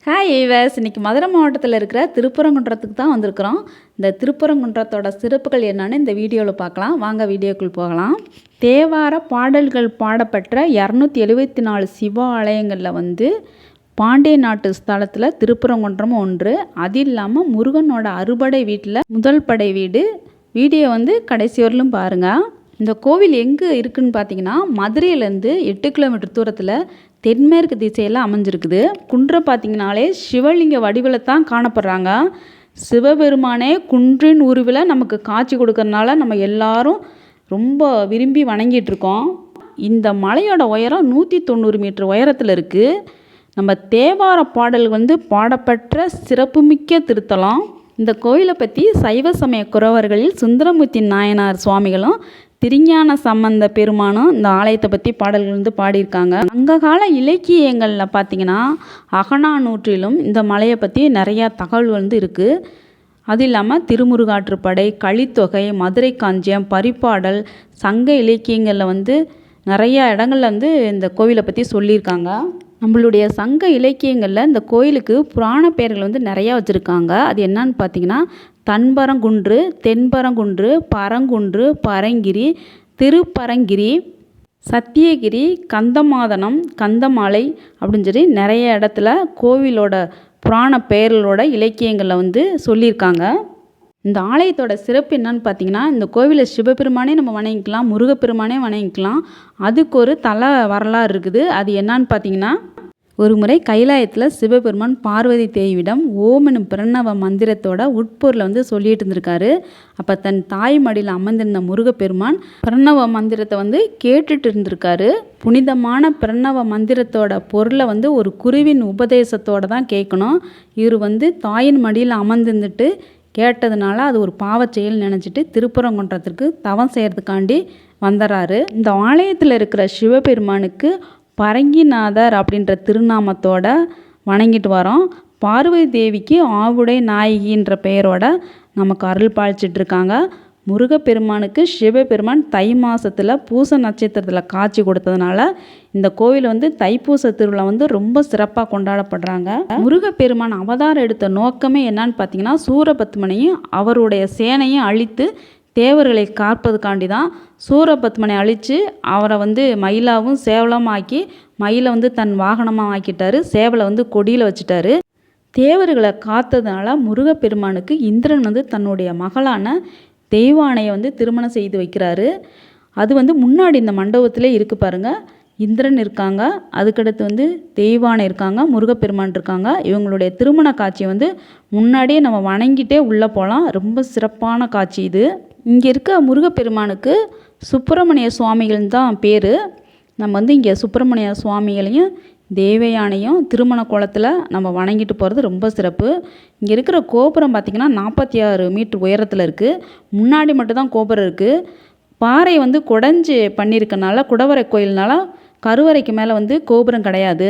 Hi viewers, இன்றைக்கி மதுரை மாவட்டத்தில் இருக்கிற திருப்பரங்குன்றத்துக்கு தான் வந்திருக்கிறோம். இந்த திருப்பரங்குன்றத்தோட சிறப்புகள் என்னன்னு இந்த வீடியோவில் பார்க்கலாம். வாங்க வீடியோக்குள் போகலாம். தேவார பாடல்கள் பாடப்பெற்ற 274 சிவ ஆலயங்களில் பாண்டிய நாட்டு ஸ்தலத்தில் திருப்பரங்குன்றம் ஒன்று. அது இல்லாமல் முருகனோட அறுபடை வீட்டில் முதல் படை வீடு. வீடியோ கடைசி வரலும் பாருங்கள். இந்த கோவில் எங்கே இருக்குதுன்னு பார்த்தீங்கன்னா, மதுரையிலேருந்து 8 கிலோமீட்டர் தூரத்தில் தென்மேற்கு திசையில் அமைஞ்சிருக்குது. குன்றம் பார்த்திங்கனாலே சிவலிங்க வடிவில் தான் காணப்படுறாங்க. சிவபெருமானே குன்றின் உருவில் நமக்கு காட்சி கொடுக்கறனால நம்ம எல்லாரும் ரொம்ப விரும்பி வணங்கிட்டுருக்கோம். இந்த மலையோட உயரம் 190 மீட்டர் உயரத்தில் இருக்குது. நம்ம தேவார பாடல் பாடப்பெற்ற சிறப்புமிக்க திருத்தலம். இந்த கோயிலை பற்றி சைவ சமய குறவர்களில் சுந்தரமூர்த்தி நாயனார் சுவாமிகளும் திருஞான சம்பந்த பெருமானும் இந்த ஆலயத்தை பற்றி பாடல்கள் பாடியிருக்காங்க. அங்க கால இலக்கியங்களில் பார்த்திங்கன்னா அகநானூற்றிலும் இந்த மலையை பற்றி நிறையா தகவல் இருக்குது. அது இல்லாமல் திருமுருகாற்றுப்படை, கலித்தொகை, மதுரை காஞ்சியம், பரிபாடல், சங்க இலக்கியங்களில் நிறையா இடங்கள்ல இந்த கோவிலை பற்றி சொல்லியிருக்காங்க. நம்மளுடைய சங்க இலக்கியங்களில் இந்த கோயிலுக்கு புராண பெயர்கள் நிறையா வச்சுருக்காங்க. அது என்னன்னு பார்த்திங்கன்னா, தன்பரங்குன்று, தென்பரங்குன்று, பரங்குன்று, பரங்கிரி, திருப்பரங்கிரி, சத்தியகிரி, கந்தமாதனம், கந்தமாலை அப்படின்னு சொல்லி நிறைய இடத்துல கோவிலோட புராண பெயர்களோட இலக்கியங்களில் சொல்லியிருக்காங்க. இந்த ஆலயத்தோட சிறப்பு என்னன்னு பார்த்தீங்கன்னா, இந்த கோவிலை சிவபெருமானே நம்ம வணங்கிக்கலாம், முருகப்பெருமானே வணங்கிக்கலாம். அதுக்கு ஒரு தல வரலாறு இருக்குது. அது என்னன்னு பார்த்தீங்கன்னா, ஒரு முறை கைலாயத்தில் சிவபெருமான் பார்வதி தேவியிடம் ஓம் எனும் பிரணவ மந்திரத்தோட உட்பொருளை சொல்லிட்டு இருந்திருக்காரு. அப்போ தன் தாய் மடியில் அமர்ந்திருந்த முருகப்பெருமான் பிரணவ மந்திரத்தை கேட்டுட்டு இருந்திருக்காரு. புனிதமான பிரணவ மந்திரத்தோட பொருளை ஒரு குருவின் உபதேசத்தோடு தான் கேட்கணும். இவர் தாயின் மடியில் அமர்ந்துட்டு கேட்டதுனால அது ஒரு பாவச் செயல் நினச்சிட்டு திருப்பரங்குன்றத்திற்கு தவம் செய்கிறதுக்காண்டி வந்துடுறாரு. இந்த ஆலயத்தில் இருக்கிற சிவபெருமானுக்கு பரங்கிநாதர் அப்படின்ற திருநாமத்தோட வணங்கிட்டு வரோம். பார்வதி தேவிக்கு ஆவுடை நாயகின்ற பெயரோட நமக்கு அருள் பாலிச்சிட்ருக்காங்க. முருகப்பெருமானுக்கு சிவபெருமான் தை மாதத்தில் பூச நட்சத்திரத்தில் காட்சி கொடுத்ததுனால இந்த கோவில் தைப்பூச திருவிழா ரொம்ப சிறப்பாக கொண்டாடப்படுறாங்க. முருகப்பெருமான் அவதாரம் எடுத்த நோக்கமே என்னன்னு பார்த்தீங்கன்னா, சூரபத்மனையும் அவருடைய சேனையும் அழித்து தேவர்களை காப்பதுக்காண்டி தான். சூரபத்மனை அழித்து அவரை மயிலாவும் சேவலமாக ஆக்கி மயிலை தன் வாகனமாக ஆக்கிட்டாரு. சேவலை கொடியில் வச்சுட்டாரு. தேவர்களை காத்ததுனால முருகப்பெருமானுக்கு இந்திரன் தன்னுடைய மகளான தெய்வானையை திருமணம் செய்து வைக்கிறாரு. அது முன்னாடி இந்த மண்டபத்திலே இருக்குது பாருங்கள். இந்திரன் இருக்காங்க, அதுக்கடுத்து தெய்வானை இருக்காங்க, முருகப்பெருமான் இருக்காங்க. இவங்களுடைய திருமண காட்சி முன்னாடியே நம்ம வணங்கிட்டே உள்ளே போகலாம். ரொம்ப சிறப்பான காட்சி இது. இங்கே இருக்க முருகப்பெருமானுக்கு சுப்பிரமணிய சுவாமிகள் தான் பேர். நம்ம இங்கே சுப்பிரமணிய சுவாமிகளையும் தேவயானையும் திருமண கோலத்தில் நம்ம வணங்கிட்டு போகிறது ரொம்ப சிறப்பு. இங்கே இருக்கிற கோபுரம் பார்த்திங்கன்னா 46 மீட்டர் உயரத்தில் இருக்குது. முன்னாடி மட்டும்தான் கோபுரம் இருக்குது. பாறை குடஞ்சி பண்ணியிருக்கனால குடவரை கோயில்னால கருவறைக்கு மேலே கோபுரம் கிடையாது.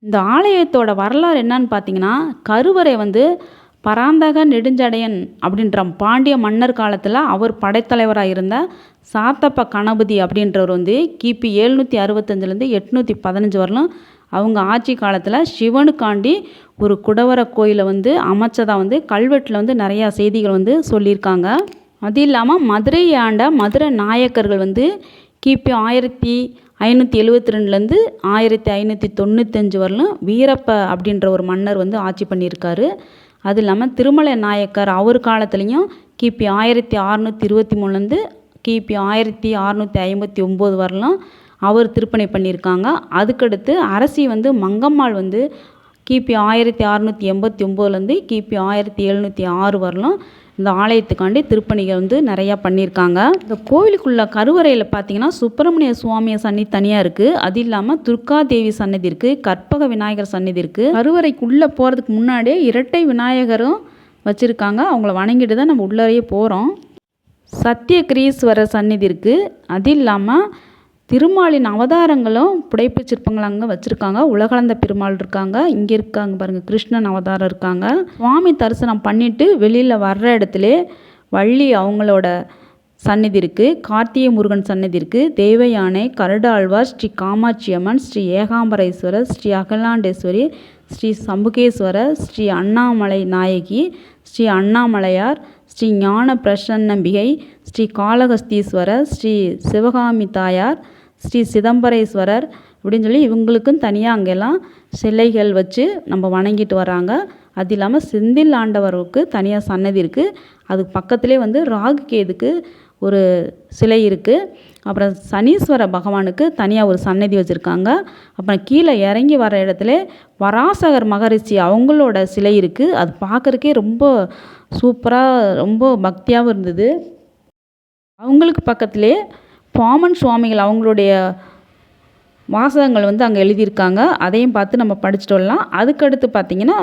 இந்த ஆலயத்தோட வரலாறு என்னன்னு பார்த்தீங்கன்னா, கருவறை பராந்தக நெடுஞ்சடையன் அப்படின்ற பாண்டிய மன்னர் காலத்தில் அவர் படைத்தலைவராக இருந்த சாத்தப்ப கணபதி அப்படின்றவர் கிபி 765 815 வரலும் அவங்க ஆட்சி காலத்தில் சிவனுக்காண்டி ஒரு குடவர கோயிலை அமைச்சதாக கல்வெட்டில் நிறையா செய்திகள் சொல்லியிருக்காங்க. அது இல்லாமல் மதுரையை ஆண்ட மதுரை நாயக்கர்கள் கிபி 1572 1595 வரலும் வீரப்ப அப்படின்ற ஒரு மன்னர் ஆட்சி பண்ணியிருக்காரு. அது இல்லாமல் திருமலை நாயக்கர் அவர் காலத்துலேயும் கிபி 1623 கிபி 1659 வரலாம் அவர் திருப்பணி பண்ணியிருக்காங்க. அதுக்கடுத்து அரசி மங்கம்மாள் கிபி 1689 கிபி 1706 வரலாம் இந்த ஆலயத்துக்காண்டி திருப்பணிகள் நிறையா பண்ணியிருக்காங்க. இந்த கோவிலுக்குள்ள கருவறையில் பார்த்தீங்கன்னா சுப்பிரமணிய சுவாமிய சன்னதி தனியாக இருக்குது. அது இல்லாமல் துர்காதேவி சன்னதி இருக்குது, கற்பக விநாயகர் சன்னதி இருக்குது. கருவறைக்குள்ளே போகிறதுக்கு முன்னாடியே இரட்டை விநாயகரும் வச்சுருக்காங்க. அவங்கள வணங்கிட்டு தான் நம்ம உள்ளறையே போகிறோம். சத்தியகிரீஸ்வரர் சன்னதி இருக்குது. அது இல்லாமல் திருமாலின் அவதாரங்களும் புடைப்பு சிற்பங்கள் அங்கே வச்சுருக்காங்க. உலகளந்த பெருமாள் இருக்காங்க. இங்கே இருக்காங்க பாருங்கள், கிருஷ்ணன் அவதாரம் இருக்காங்க. சுவாமி தரிசனம் பண்ணிவிட்டு வெளியில் வர்ற இடத்துல வள்ளி அவங்களோட சன்னதி இருக்குது, கார்த்திகை முருகன் சன்னதி இருக்குது, தேவயானை, கருடாழ்வார், ஸ்ரீ காமாட்சி அம்மன், ஸ்ரீ ஏகாம்பரேஸ்வரர், ஸ்ரீ அகலாண்டேஸ்வரி, ஸ்ரீ சம்புகேஸ்வரர், ஸ்ரீ அண்ணாமலை நாயகி, ஸ்ரீ அண்ணாமலையார், ஸ்ரீ ஞான பிரசன்னம்பிகை, ஸ்ரீ காளஹஸ்தீஸ்வரர், ஸ்ரீ சிவகாமி தாயார், ஸ்ரீ சிதம்பரேஸ்வரர் அப்படின்னு சொல்லி இவங்களுக்கும் தனியாக அங்கெல்லாம் சிலைகள் வச்சு நம்ம வணங்கிட்டு வராங்க. அது இல்லாமல் செந்தில் ஆண்டவருக்கு தனியாக சன்னதி இருக்குது. அதுக்கு பக்கத்துலேயே வந்து ராகு கேதுக்கு ஒரு சிலை இருக்குது. அப்புறம் சனீஸ்வர பகவானுக்கு தனியாக ஒரு சன்னதி வச்சுருக்காங்க. அப்புறம் கீழே இறங்கி வர இடத்துல வராசகர் மகரிஷி அவங்களோட சிலை இருக்குது. அது பார்க்குறக்கே ரொம்ப சூப்பராக ரொம்ப பக்தியாகவும் இருந்தது. அவங்களுக்கு பக்கத்துலேயே பாமன் சுவாமிகள் அவங்களுடைய வாசகங்கள் வந்து அங்கே எழுதியிருக்காங்க. அதையும் பார்த்து நம்ம படிச்சுட்டு வரலாம். அதுக்கடுத்து பார்த்திங்கன்னா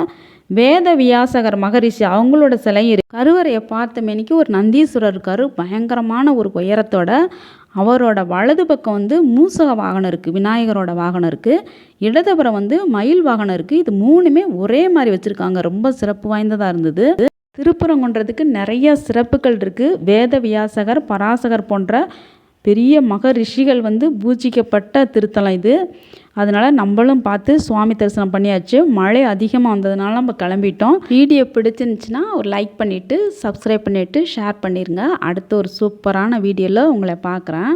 வேத வியாசகர் மகரிஷி அவங்களோட சிலை இருக்குது. கருவறையை பார்த்த மேனிக்கு ஒரு நந்தீஸ்வரர் இருக்கார், பயங்கரமான ஒரு உயரத்தோட. அவரோட வலது பக்கம் வந்து மூசக வாகனம் இருக்குது, விநாயகரோட வாகனம் இருக்குது. இடதுபுறம் வந்து மயில் வாகனம் இருக்குது. இது மூணுமே ஒரே மாதிரி வச்சுருக்காங்க. ரொம்ப சிறப்பு வாய்ந்ததாக இருந்தது. திருப்பரங்குன்றத்துக்கு நிறைய சிறப்புகள் இருக்குது. வேத வியாசகர், பராசகர் போன்ற பெரிய மகரிஷிகள் வந்து பூஜிக்கப்பட்ட திருத்தலம் இது. அதனால் நம்மளும் பார்த்து சுவாமி தரிசனம் பண்ணியாச்சு. மழை அதிகமாக வந்ததுனால நம்ம கிளம்பிட்டோம். வீடியோ பிடிச்சிருந்துச்சின்னா ஒரு லைக் பண்ணிவிட்டு சப்ஸ்கிரைப் பண்ணிவிட்டு ஷேர் பண்ணிடுங்க. அடுத்த ஒரு சூப்பரான வீடியோவில் உங்களை பார்க்குறேன்.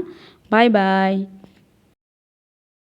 பாய் பாய்.